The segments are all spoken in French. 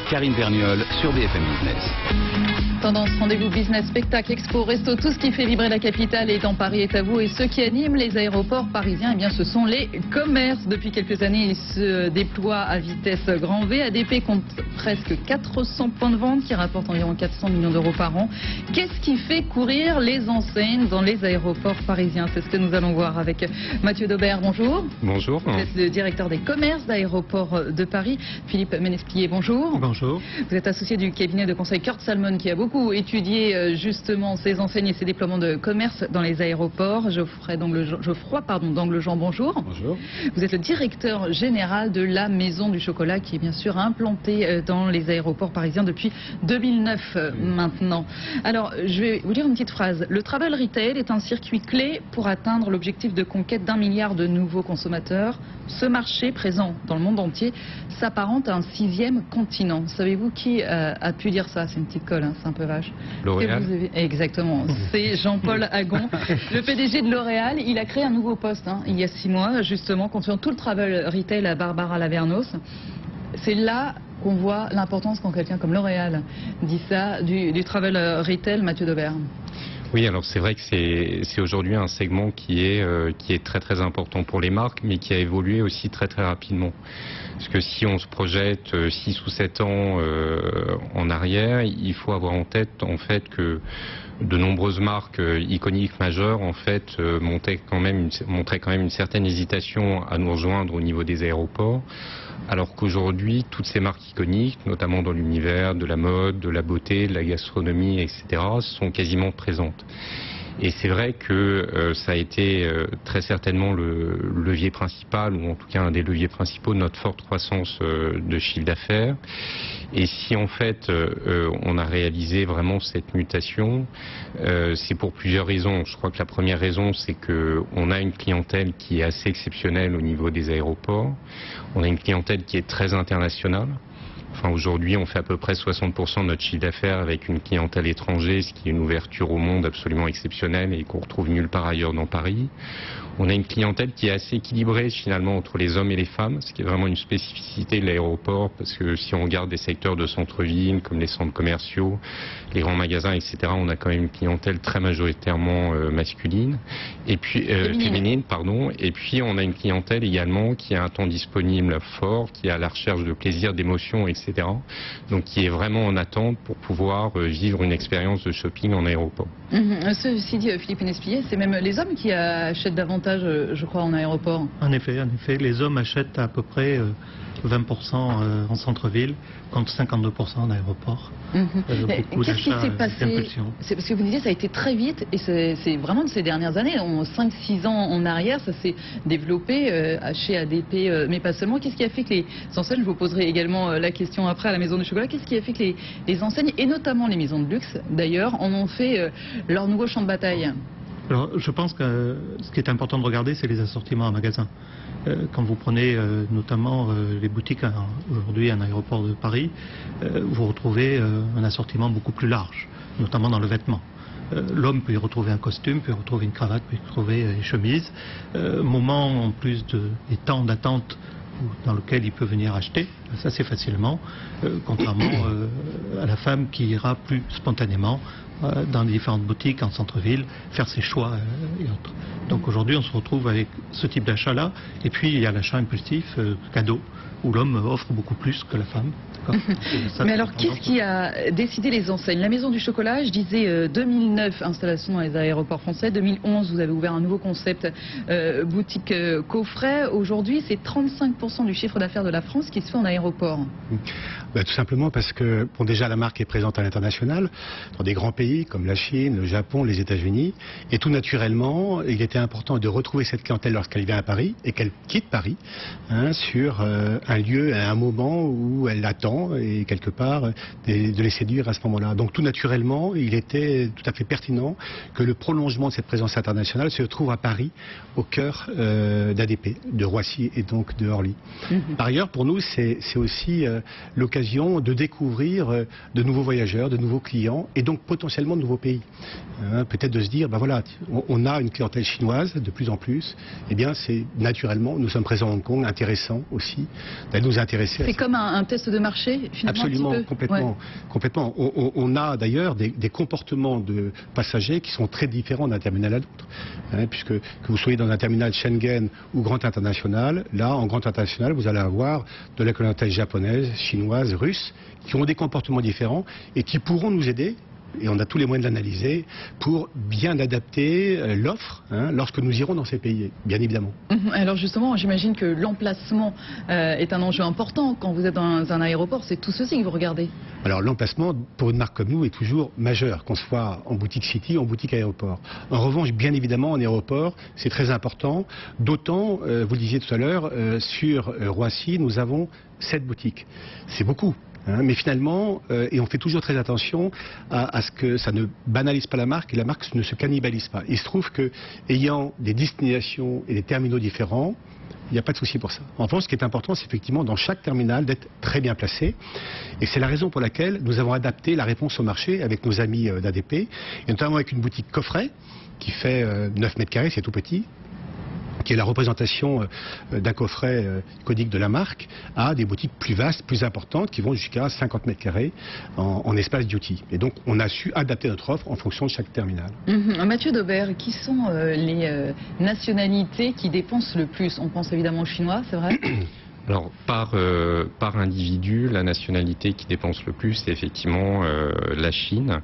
Karine Vergnol sur BFM Business. Tendance, rendez-vous business, spectacle, expo, resto, tout ce qui fait vibrer la capitale est dans Paris est à vous. Et ceux qui animent les aéroports parisiens, eh bien, ce sont les commerces. Depuis quelques années, ils se déploient à vitesse grand V. ADP compte presque 400 points de vente qui rapportent environ 400 millions d'euros par an. Qu'est-ce qui fait courir les enseignes dans les aéroports parisiens? C'est ce que nous allons voir avec Mathieu Daubert. Bonjour. Bonjour. Vous êtes le directeur des commerces d'aéroports de Paris. Philippe Ménesplier, bonjour. Bonjour. Vous êtes associé du cabinet de conseil Kurt Salmon qui a beaucoup étudié justement ces enseignes et ces déploiements de commerce dans les aéroports. Geoffroy d'Anglejean, bonjour. Bonjour. Vous êtes le directeur général de la Maison du Chocolat qui est bien sûr implantée dans les aéroports parisiens depuis 2009 maintenant. Alors, je vais vous lire une petite phrase. Le travel retail est un circuit clé pour atteindre l'objectif de conquête d'1 milliard de nouveaux consommateurs. Ce marché, présent dans le monde entier, s'apparente à un 6e continent. Savez-vous qui a pu dire ça? C'est une petite colle, hein, c'est un peu vache. L'Oréal. Exactement, c'est Jean-Paul Agon, le PDG de L'Oréal. Il a créé un nouveau poste il y a 6 mois, justement, confiant tout le travel retail à Barbara Lavernos. C'est là qu'on voit l'importance quand quelqu'un comme L'Oréal dit ça, du travel retail. Mathieu Daubert. Oui, alors c'est vrai que c'est aujourd'hui un segment qui est très très important pour les marques, mais qui a évolué aussi très très rapidement. Parce que si on se projette 6 ou 7 ans en arrière, il faut avoir en tête en fait que de nombreuses marques iconiques majeures en fait montraient quand même une certaine hésitation à nous rejoindre au niveau des aéroports. Alors qu'aujourd'hui, toutes ces marques iconiques, notamment dans l'univers de la mode, de la beauté, de la gastronomie, etc., sont quasiment présentes. Et c'est vrai que ça a été très certainement le levier principal, ou en tout cas un des leviers principaux de notre forte croissance de chiffre d'affaires. Et si en fait on a réalisé vraiment cette mutation, c'est pour plusieurs raisons. Je crois que la première raison, c'est qu'on a une clientèle qui est assez exceptionnelle au niveau des aéroports. On a une clientèle qui est très internationale. Enfin, aujourd'hui, on fait à peu près 60% de notre chiffre d'affaires avec une clientèle étrangère, ce qui est une ouverture au monde absolument exceptionnelle et qu'on retrouve nulle part ailleurs dans Paris. On a une clientèle qui est assez équilibrée finalement entre les hommes et les femmes, ce qui est vraiment une spécificité de l'aéroport, parce que si on regarde des secteurs de centre-ville comme les centres commerciaux, les grands magasins, etc., on a quand même une clientèle très majoritairement masculine, et puis féminine, pardon. Et puis on a une clientèle également qui a un temps disponible fort, qui est à la recherche de plaisir, d'émotion, etc. Donc qui est vraiment en attente pour pouvoir vivre une expérience de shopping en aéroport. Ceci dit, Philippe Ménesplier, c'est même les hommes qui achètent davantage, je crois, en aéroport. En effet, les hommes achètent à peu près 20% en centre-ville, contre 52% en aéroport. Qu'est-ce qui s'est passé? C'est parce que vous disiez ça a été très vite, et c'est vraiment de ces dernières années, 5-6 ans en arrière, ça s'est développé chez ADP, mais pas seulement. Qu'est-ce qui a fait que les enseignes, je vous poserai également la question après à la Maison du Chocolat, qu'est-ce qui a fait que les enseignes, et notamment les maisons de luxe d'ailleurs, en ont fait leur nouveau champ de bataille? Alors, je pense que ce qui est important de regarder, c'est les assortiments en magasin. Quand vous prenez notamment les boutiques aujourd'hui à un aéroport de Paris, vous retrouvez un assortiment beaucoup plus large, notamment dans le vêtement. L'homme peut y retrouver un costume, peut y retrouver une cravate, peut y retrouver une chemise. Moment en plus des temps d'attente dans lequel il peut venir acheter, ça c'est facilement, contrairement à la femme qui ira plus spontanément dans les différentes boutiques en centre-ville, faire ses choix et autres. Donc aujourd'hui on se retrouve avec ce type d'achat-là, et puis il y a l'achat impulsif, cadeau, où l'homme offre beaucoup plus que la femme. Mais alors, qu'est-ce qui a décidé les enseignes? La Maison du Chocolat, je disais 2009, installation dans les aéroports français. 2011, vous avez ouvert un nouveau concept, boutique coffret. Aujourd'hui, c'est 35% du chiffre d'affaires de la France qui se fait en aéroport. Tout simplement parce que, bon, déjà, la marque est présente à l'international, dans des grands pays comme la Chine, le Japon, les États-Unis. Et tout naturellement, il était important de retrouver cette clientèle lorsqu'elle vient à Paris et qu'elle quitte Paris, sur un lieu, à un moment où elle attend et quelque part de les séduire à ce moment-là. Donc tout naturellement, il était tout à fait pertinent que le prolongement de cette présence internationale se trouve à Paris, au cœur d'ADP, de Roissy et donc de Orly. Par ailleurs, pour nous, c'est aussi l'occasion de découvrir de nouveaux voyageurs, de nouveaux clients et donc potentiellement de nouveaux pays. Peut-être de se dire, ben voilà, on a une clientèle chinoise de plus en plus, et bien c'est naturellement, nous sommes présents à Hong Kong, intéressant aussi d'aller nous intéresser. C'est comme un test de marché marché finalement? Absolument, un petit peu complètement. On a d'ailleurs des comportements de passagers qui sont très différents d'un terminal à l'autre. Puisque que vous soyez dans un terminal Schengen ou Grand International, là, en Grand International, vous allez avoir de la clientèle japonaise, chinoise, russe, qui ont des comportements différents et qui pourront nous aider. Et on a tous les moyens de l'analyser pour bien adapter l'offre lorsque nous irons dans ces pays, bien évidemment. Alors justement, j'imagine que l'emplacement est un enjeu important. Quand vous êtes dans un aéroport, c'est tout ceci que vous regardez. Alors l'emplacement, pour une marque comme nous, est toujours majeur, qu'on soit en boutique City ou en boutique aéroport. En revanche, bien évidemment, en aéroport, c'est très important. D'autant, vous le disiez tout à l'heure, sur Roissy, nous avons 7 boutiques. C'est beaucoup. Mais finalement, et on fait toujours très attention à ce que ça ne banalise pas la marque et la marque ne se cannibalise pas. Il se trouve que, ayant des destinations et des terminaux différents, il n'y a pas de souci pour ça. En revanche, ce qui est important, c'est effectivement dans chaque terminal d'être très bien placé. Et c'est la raison pour laquelle nous avons adapté la réponse au marché avec nos amis d'ADP, et notamment avec une boutique coffret qui fait 9 mètres carrés, c'est tout petit, qui est la représentation d'un coffret codique de la marque, à des boutiques plus vastes, plus importantes, qui vont jusqu'à 50 mètres carrés en espace duty. Et donc, on a su adapter notre offre en fonction de chaque terminal. Mathieu Daubert, qui sont les nationalités qui dépensent le plus? On pense évidemment aux Chinois, c'est vrai? Alors, par individu, la nationalité qui dépense le plus, c'est effectivement la Chine.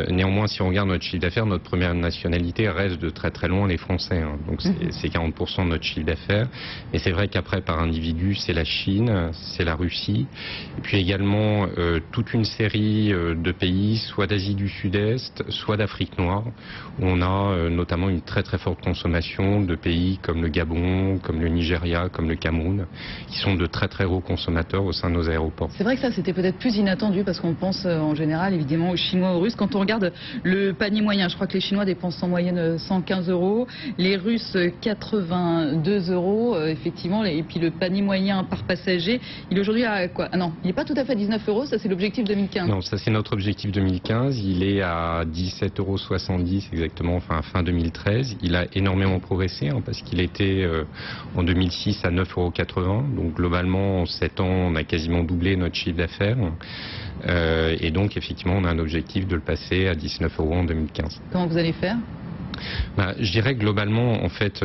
Néanmoins, si on regarde notre chiffre d'affaires, notre première nationalité reste de très très loin les Français. Donc c'est 40% de notre chiffre d'affaires. Mais c'est vrai qu'après, par individu, c'est la Chine, c'est la Russie. Et puis également toute une série de pays, soit d'Asie du Sud-Est, soit d'Afrique noire, où on a notamment une très très forte consommation de pays comme le Gabon, comme le Nigeria, comme le Cameroun, qui sont de très très gros consommateurs au sein de nos aéroports. C'est vrai que ça c'était peut-être plus inattendu parce qu'on pense en général évidemment aux Chinois, aux Russes. Quand on regarde le panier moyen, je crois que les Chinois dépensent en moyenne 115 €, les Russes 82 €, effectivement, et puis le panier moyen par passager, il est aujourd'hui à quoi? Ah non, il n'est pas tout à fait à 19 €, ça c'est l'objectif 2015. Non, ça c'est notre objectif 2015, il est à 17,70 € exactement, enfin fin 2013. Il a énormément progressé parce qu'il était en 2006 à 9,80 €. Donc globalement, en 7 ans, on a quasiment doublé notre chiffre d'affaires. Et donc effectivement, on a un objectif de le passer à 19 € en 2015. Comment vous allez faire ? Je dirais globalement, en fait,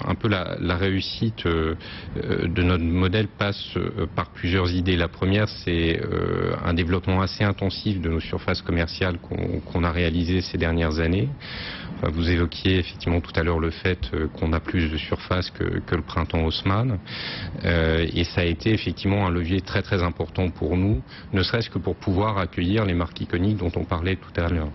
un peu la réussite de notre modèle passe par plusieurs idées. La première, c'est un développement assez intensif de nos surfaces commerciales qu'on a réalisées ces dernières années. Enfin, vous évoquiez effectivement tout à l'heure le fait qu'on a plus de surface que le printemps Haussmann. Et ça a été effectivement un levier très très important pour nous, ne serait-ce que pour pouvoir accueillir les marques iconiques dont on parlait tout à l'heure.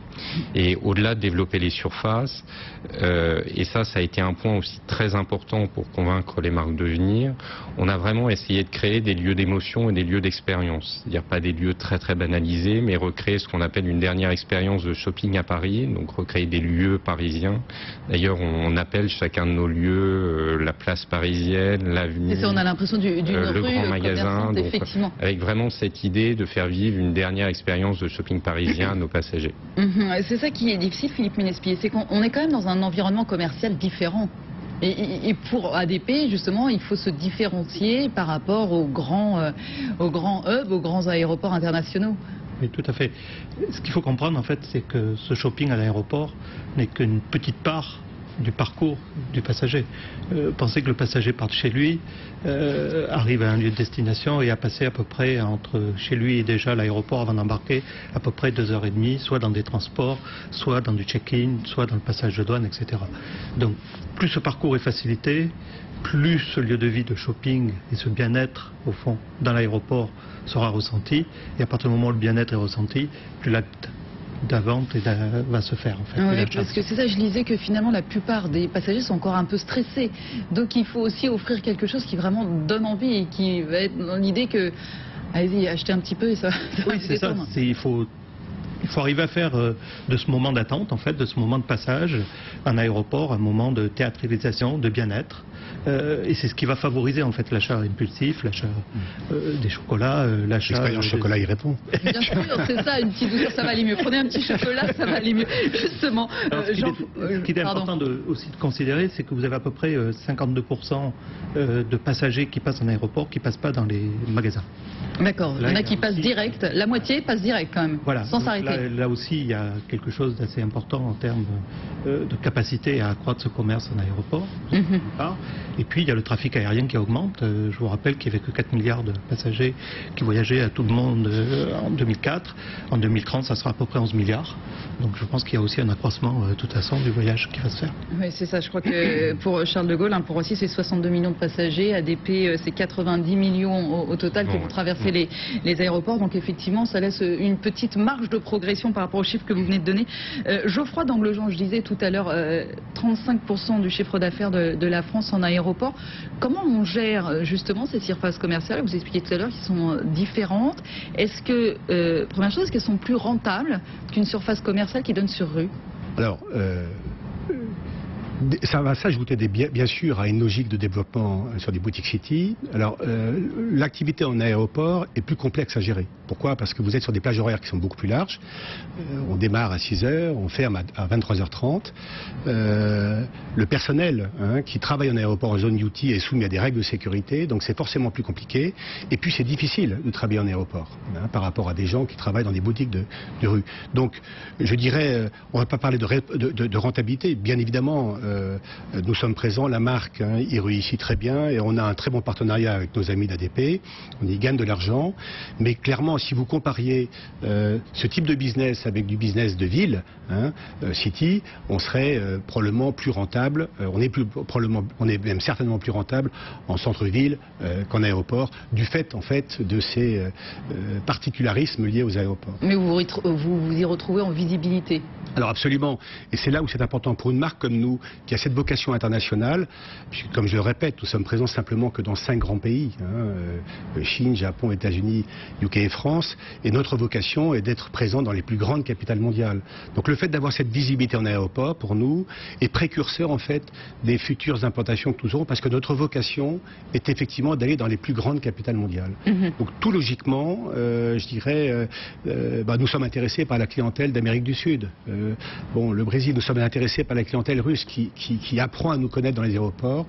Et au-delà de développer les surfaces, et ça a été un point aussi très important pour convaincre les marques de venir, on a vraiment essayé de créer des lieux d'émotion et des lieux d'expérience. C'est-à-dire pas des lieux très très banalisés, mais recréer ce qu'on appelle une dernière expérience de shopping à Paris, donc recréer des lieux parisiens. D'ailleurs, on appelle chacun de nos lieux la place parisienne, l'avenue, on a l'impression d'une le rue grand magasin, donc, effectivement. avec vraiment cette idée de faire vivre une dernière expérience de shopping parisien à nos passagers. C'est ça qui est difficile, Philippe Minespier, c'est qu'on est quand même dans un environnement commercial différent. Et pour ADP, justement, il faut se différencier par rapport aux grands hubs, aux grands aéroports internationaux. Oui, tout à fait. Ce qu'il faut comprendre, en fait, c'est que ce shopping à l'aéroport n'est qu'une petite part du parcours du passager. Pensez que le passager part de chez lui, arrive à un lieu de destination et a passé à peu près entre chez lui et déjà l'aéroport avant d'embarquer à peu près 2h30, soit dans des transports, soit dans du check-in, soit dans le passage de douane, etc. Donc plus ce parcours est facilité, plus ce lieu de vie de shopping et ce bien-être, au fond, dans l'aéroport sera ressenti. Et à partir du moment où le bien-être est ressenti, plus l'acte d'avant va se faire en fait. Oui, parce que c'est ça, je lisais que finalement la plupart des passagers sont encore un peu stressés. Donc il faut aussi offrir quelque chose qui vraiment donne envie et qui va être dans l'idée que allez-y, achetez un petit peu et ça va oui, c'est ça. Il faut il faut arriver à faire de ce moment d'attente, en fait, de ce moment de passage, un aéroport, un moment de théâtralisation, de bien-être. Et c'est ce qui va favoriser en fait l'achat impulsif, l'achat des chocolats, l'achat... L'expérience chocolat y répond. Bien sûr, c'est ça, une petite douceur, ça va aller mieux. Prenez un petit chocolat, ça va aller mieux. Justement, alors, ce qui est important aussi de considérer, c'est que vous avez à peu près 52% de passagers qui passent en aéroport qui ne passent pas dans les magasins. D'accord, il y en a qui passent direct, la moitié passe direct quand même, voilà. Sans s'arrêter. Là aussi, il y a quelque chose d'assez important en termes de capacité à accroître ce commerce en aéroport, d'une part. Et puis, il y a le trafic aérien qui augmente. Je vous rappelle qu'il n'y avait que 4 milliards de passagers qui voyageaient à tout le monde en 2004. En 2030, ça sera à peu près 11 milliards. Donc, je pense qu'il y a aussi un accroissement, de toute façon, du voyage qui va se faire. Oui, c'est ça. Je crois que pour Charles de Gaulle, pour Roissy, c'est 62 millions de passagers. ADP, c'est 90 millions au total qui vont traverser les aéroports. Donc, effectivement, ça laisse une petite marge de progression par rapport aux chiffres que vous venez de donner. Geoffroy d'Anglejean, je disais tout à l'heure, 35% du chiffre d'affaires de la France en aéroport. Comment on gère justement ces surfaces commerciales? Vous expliquiez tout à l'heure qu'elles sont différentes. Est-ce que, première chose, est-ce qu'elles sont plus rentables qu'une surface commerciale qui donne sur rue? Alors, ça va s'ajouter bien sûr à une logique de développement sur des boutiques city. Alors, l'activité en aéroport est plus complexe à gérer. Pourquoi? Parce que vous êtes sur des plages horaires qui sont beaucoup plus larges. On démarre à 6 h, on ferme à 23h30. Le personnel qui travaille en aéroport en zone UT est soumis à des règles de sécurité, donc c'est forcément plus compliqué. Et puis c'est difficile de travailler en aéroport par rapport à des gens qui travaillent dans des boutiques de rue. Donc, je dirais, on ne va pas parler de rentabilité, bien évidemment. Nous sommes présents, la marque y réussit très bien et on a un très bon partenariat avec nos amis d'ADP, on y gagne de l'argent, mais clairement si vous compariez ce type de business avec du business de ville, city, on serait probablement plus rentable, on est même certainement plus rentable en centre-ville qu'en aéroport, du fait en fait de ces particularismes liés aux aéroports. Mais vous y retrouvez en visibilité? Alors absolument, et c'est là où c'est important pour une marque comme nous, qui a cette vocation internationale, puisque comme je le répète, nous sommes présents simplement que dans 5 grands pays, Chine, Japon, États-Unis, UK et France, et notre vocation est d'être présent dans les plus grandes capitales mondiales. Donc le fait d'avoir cette visibilité en aéroport, pour nous, est précurseur en fait des futures implantations que nous aurons, parce que notre vocation est effectivement d'aller dans les plus grandes capitales mondiales. Donc tout logiquement, je dirais, nous sommes intéressés par la clientèle d'Amérique du Sud. Le Brésil, nous sommes intéressés par la clientèle russe qui apprend à nous connaître dans les aéroports.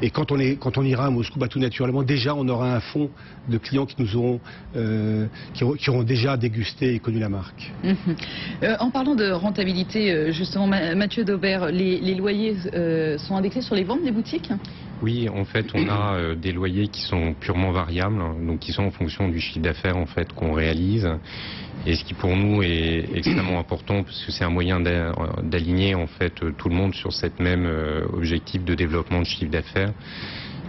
Et quand on ira à Moscou, tout naturellement, déjà on aura un fonds de clients qui nous auront, qui auront déjà dégusté et connu la marque. En parlant de rentabilité, justement, Mathieu Daubert, les loyers sont indexés sur les ventes des boutiques? Oui, en fait, on a des loyers qui sont purement variables, donc qui sont en fonction du chiffre d'affaires en fait qu'on réalise. Et ce qui pour nous est extrêmement important, parce que c'est un moyen d'aligner en fait tout le monde sur cette même objectif de développement de chiffre d'affaires,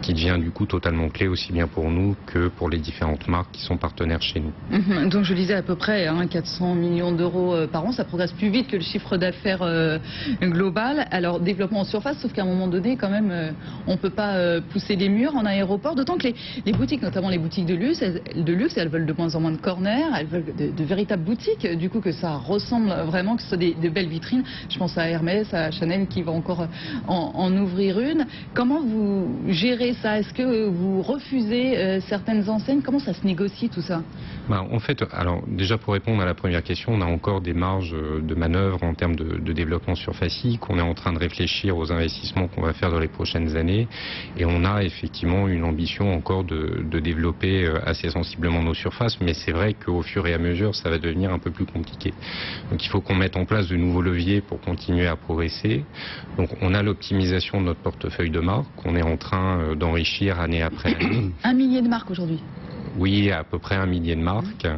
qui devient du coup totalement clé aussi bien pour nous que pour les différentes marques qui sont partenaires chez nous. Donc je disais à peu près 400 millions d'euros par an, ça progresse plus vite que le chiffre d'affaires global. Alors développement en surface, sauf qu'à un moment donné quand même on ne peut pas pousser les murs en aéroport, d'autant que les boutiques, notamment les boutiques de luxe, elles veulent de moins en moins de corners, elles veulent de véritables boutiques, du coup que ça ressemble vraiment, que ce soit de belles vitrines. Je pense à Hermès, à Chanel qui va encore en ouvrir une. Comment vous gérez ça? Est-ce que vous refusez certaines enseignes? Comment ça se négocie tout ça? En fait, alors déjà pour répondre à la première question, on a encore des marges de manœuvre en termes de développement surfacique. On est en train de réfléchir aux investissements qu'on va faire dans les prochaines années et on a effectivement une ambition encore de développer assez sensiblement nos surfaces, mais c'est vrai qu'au fur et à mesure ça va devenir un peu plus compliqué. Donc il faut qu'on mette en place de nouveaux leviers pour continuer à progresser. Donc on a l'optimisation de notre portefeuille de marques, on est en train d'enrichir année après année. 1 millier de marques aujourd'hui? Oui, à peu près 1 millier de marques.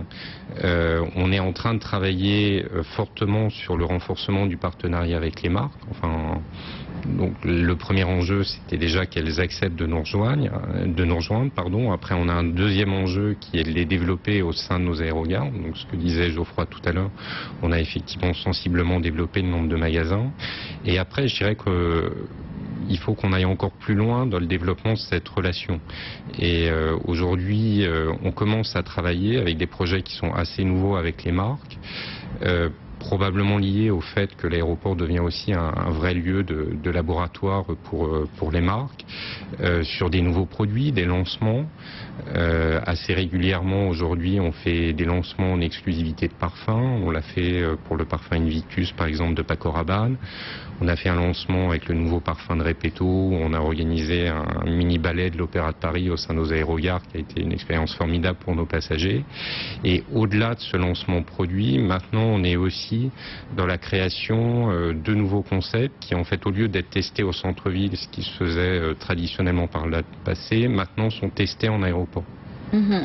On est en train de travailler fortement sur le renforcement du partenariat avec les marques. Donc le premier enjeu, c'était déjà qu'elles acceptent de nous rejoindre. Après, on a un deuxième enjeu qui est de les développer au sein de nos aérogares. Donc ce que disait Geoffroy tout à l'heure, on a effectivement sensiblement développé le nombre de magasins. Et après, je dirais que il faut qu'on aille encore plus loin dans le développement de cette relation. Et aujourd'hui, on commence à travailler avec des projets qui sont assez nouveaux avec les marques. Probablement lié au fait que l'aéroport devient aussi un vrai lieu de laboratoire pour les marques, sur des nouveaux produits, des lancements. Assez régulièrement aujourd'hui on fait des lancements en exclusivité de parfum. On l'a fait pour le parfum Invictus par exemple de Paco Rabanne. On a fait un lancement avec le nouveau parfum de Repetto. On a organisé un mini ballet de l'Opéra de Paris au sein de nos aérogares qui a été une expérience formidable pour nos passagers. Et au-delà de ce lancement produit, maintenant on est aussi dans la création de nouveaux concepts qui en fait au lieu d'être testés au centre-ville, ce qui se faisait traditionnellement par le passé, maintenant sont testés en aéroport.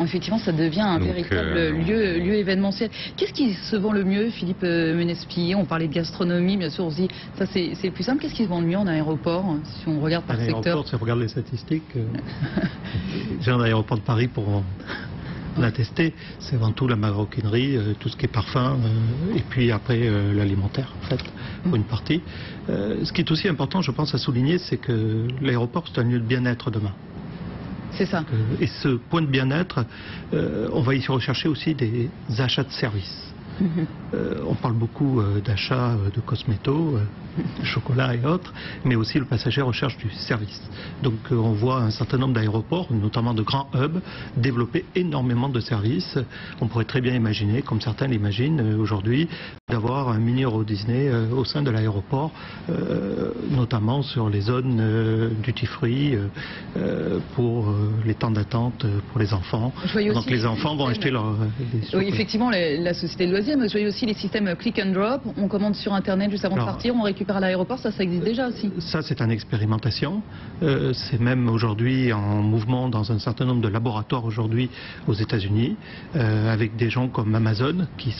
Effectivement, ça devient un véritable lieu événementiel. Qu'est-ce qui se vend le mieux, Philippe Menespillet? On parlait de gastronomie, bien sûr, on se dit, ça c'est le plus simple. Qu'est-ce qui se vend le mieux en aéroport, si on regarde par secteur? Si on regarde les statistiques, j'ai un aéroport de Paris pour l'attester, c'est avant tout la maroquinerie, tout ce qui est parfum, et puis après l'alimentaire, en fait, pour une partie. Ce qui est aussi important, je pense, à souligner, c'est que l'aéroport, c'est un lieu de bien-être demain. C'est ça. Et ce point de bien-être, on va y rechercher aussi des achats de services. On parle beaucoup d'achats de cosmétos, de chocolat et autres, mais aussi le passager recherche du service. Donc on voit un certain nombre d'aéroports, notamment de grands hubs, développer énormément de services. On pourrait très bien imaginer, comme certains l'imaginent aujourd'hui, d'avoir un mini Euro Disney au sein de l'aéroport, notamment sur les zones duty-free pour les temps d'attente pour les enfants. Donc les enfants vont acheter leur... Oui, effectivement, la société de loisirs, mais je voyais aussi les systèmes click and drop. On commande sur Internet juste avant de partir, on récupère à l'aéroport, ça existe déjà aussi. Ça, c'est une expérimentation. C'est même aujourd'hui en mouvement dans un certain nombre de laboratoires aujourd'hui aux États-Unis, avec des gens comme Amazon qui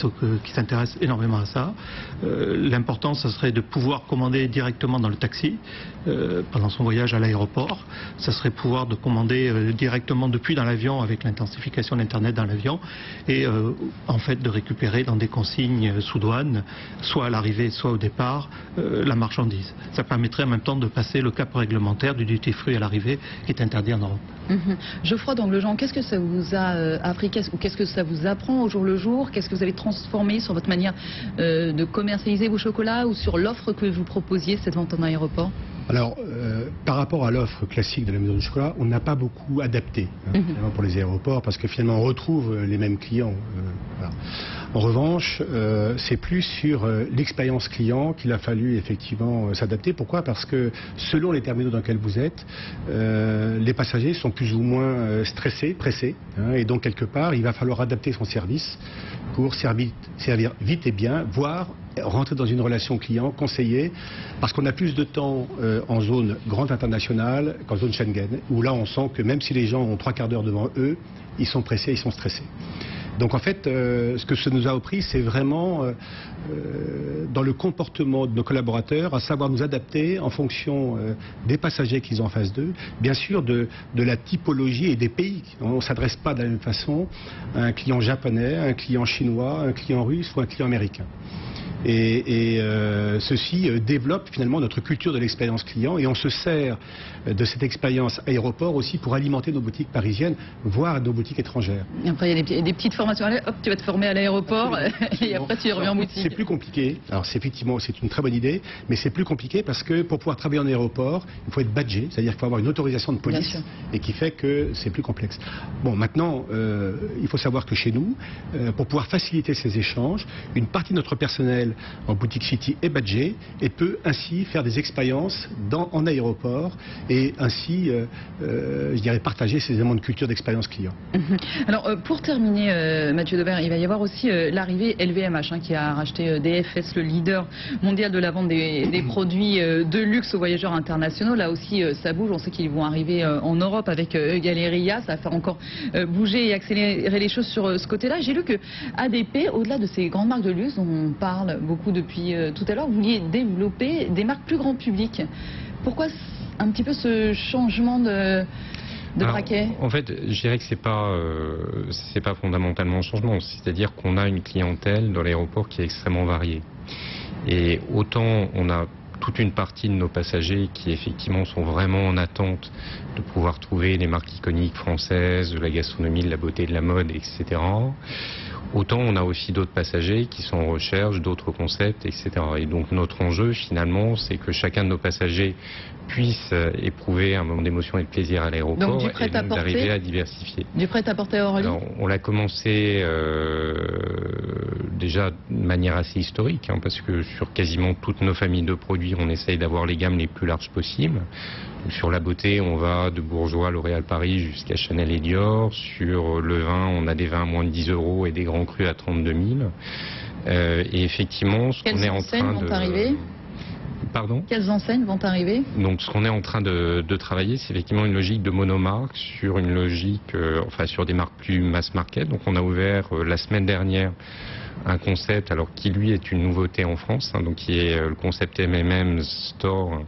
s'intéressent énormément à ça. L'important, ça serait de pouvoir commander directement dans le taxi pendant son voyage à l'aéroport. Ça serait pouvoir de commander directement depuis dans l'avion avec l'intensification d'Internet dans l'avion et en fait de récupérer dans des consignes sous douane, soit à l'arrivée, soit au départ, la marchandise. Ça permettrait en même temps de passer le cap réglementaire du duty free à l'arrivée qui est interdit en Europe. Geoffroy d'Anglejean, qu'est-ce que ça vous a appris ou qu'est-ce que ça vous apprend au jour le jour? Qu'est-ce que vous avez transformé sur votre manière de commercialiser vos chocolats ou sur l'offre que vous proposiez, cette vente en aéroport? Alors, par rapport à l'offre classique de la maison du chocolat, on n'a pas beaucoup adapté pour les aéroports parce que finalement on retrouve les mêmes clients. Voilà. En revanche, c'est plus sur l'expérience client qu'il a fallu effectivement s'adapter. Pourquoi? Parce que selon les terminaux dans lesquels vous êtes, les passagers sont plus ou moins stressés, pressés, et donc quelque part il va falloir adapter son service pour servir vite et bien, voire rentrer dans une relation client, conseiller, parce qu'on a plus de temps en zone grande internationale qu'en zone Schengen, où là on sent que même si les gens ont 3/4 d'heure devant eux, ils sont pressés, ils sont stressés. Donc en fait, ce que ça nous a appris, c'est vraiment dans le comportement de nos collaborateurs, à savoir nous adapter en fonction des passagers qu'ils ont en face d'eux, bien sûr de la typologie et des pays. On ne s'adresse pas de la même façon à un client japonais, à un client chinois, à un client russe ou à un client américain. Et ceci développe finalement notre culture de l'expérience client et on se sert de cette expérience aéroport aussi pour alimenter nos boutiques parisiennes, voire nos boutiques étrangères. Et après il y a des petites formations, allez, hop, tu vas te former à l'aéroport et après tu reviens en boutique. C'est plus compliqué, alors effectivement c'est une très bonne idée, mais c'est plus compliqué parce que pour pouvoir travailler en aéroport, il faut être badgé, c'est-à-dire qu'il faut avoir une autorisation de police et qui fait que c'est plus complexe. Bon, maintenant, il faut savoir que chez nous, pour pouvoir faciliter ces échanges, une partie de notre personnel en boutique City est badgé et peut ainsi faire des expériences en aéroport et ainsi, je dirais, partager ces éléments de culture d'expérience client. Alors, pour terminer, Mathieu Daubert, il va y avoir aussi l'arrivée LVMH qui a racheté DFS, le leader mondial de la vente des produits de luxe aux voyageurs internationaux. Là aussi, ça bouge. On sait qu'ils vont arriver en Europe avec Galeria. Ça va faire encore bouger et accélérer les choses sur ce côté-là. J'ai lu que ADP, au-delà de ces grandes marques de luxe dont on parle beaucoup depuis tout à l'heure, vous vouliez développer des marques plus grand public. Pourquoi un petit peu ce changement de braquet? En fait, je dirais que c'est pas fondamentalement un changement. C'est-à-dire qu'on a une clientèle dans l'aéroport qui est extrêmement variée. Et autant on a toute une partie de nos passagers qui effectivement sont vraiment en attente de pouvoir trouver des marques iconiques françaises, de la gastronomie, de la beauté, de la mode, etc. Autant on a aussi d'autres passagers qui sont en recherche d'autres concepts, etc. Et donc notre enjeu finalement, c'est que chacun de nos passagers puisse éprouver un moment d'émotion et de plaisir à l'aéroport et donc d'arriver à diversifier. Du prêt-à-porter à Orly. Alors, on l'a commencé déjà de manière assez historique, hein, parce que sur quasiment toutes nos familles de produits, on essaye d'avoir les gammes les plus larges possibles. Donc, sur la beauté, on va de Bourjois, L'Oréal Paris jusqu'à Chanel et Dior. Sur le vin, on a des vins à moins de 10 € et des grands crus à 32 000. Et effectivement, ce qu'on est en train de... arriver ? Pardon ? Quelles enseignes vont arriver ? Donc, ce qu'on est en train de travailler, c'est effectivement une logique de monomarque sur une logique, sur des marques plus mass market. Donc, on a ouvert la semaine dernière un concept, alors qui lui est une nouveauté en France, hein, donc qui est le concept MMM Store,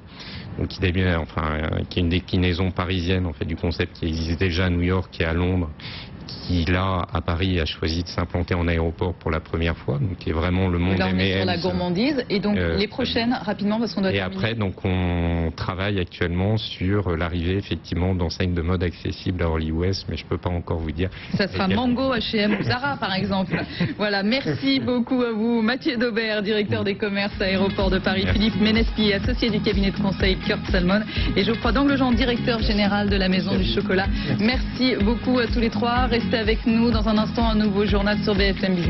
donc qui est une déclinaison parisienne en fait du concept qui existe déjà à New York et à Londres, qui là à Paris a choisi de s'implanter en aéroport pour la première fois, donc qui est vraiment le monde là, on est sur la M&M's, gourmandise. Et donc les prochaines rapidement parce qu'on doit terminer. Après donc on travaille actuellement sur l'arrivée effectivement d'enseignes de mode accessibles à Orly Ouest, mais je peux pas encore vous dire. Ça sera Mango, H&M ou Zara par exemple. Voilà, merci beaucoup à vous Mathieu Daubert, directeur des commerces aéroports de Paris, Philippe Ménespi, associé du cabinet de conseil Kurt Salmon et Geoffroy Danglejean, directeur général de la Maison du Chocolat. Merci beaucoup à tous les trois. Restez avec nous dans un instant, un nouveau journal sur BFM Business.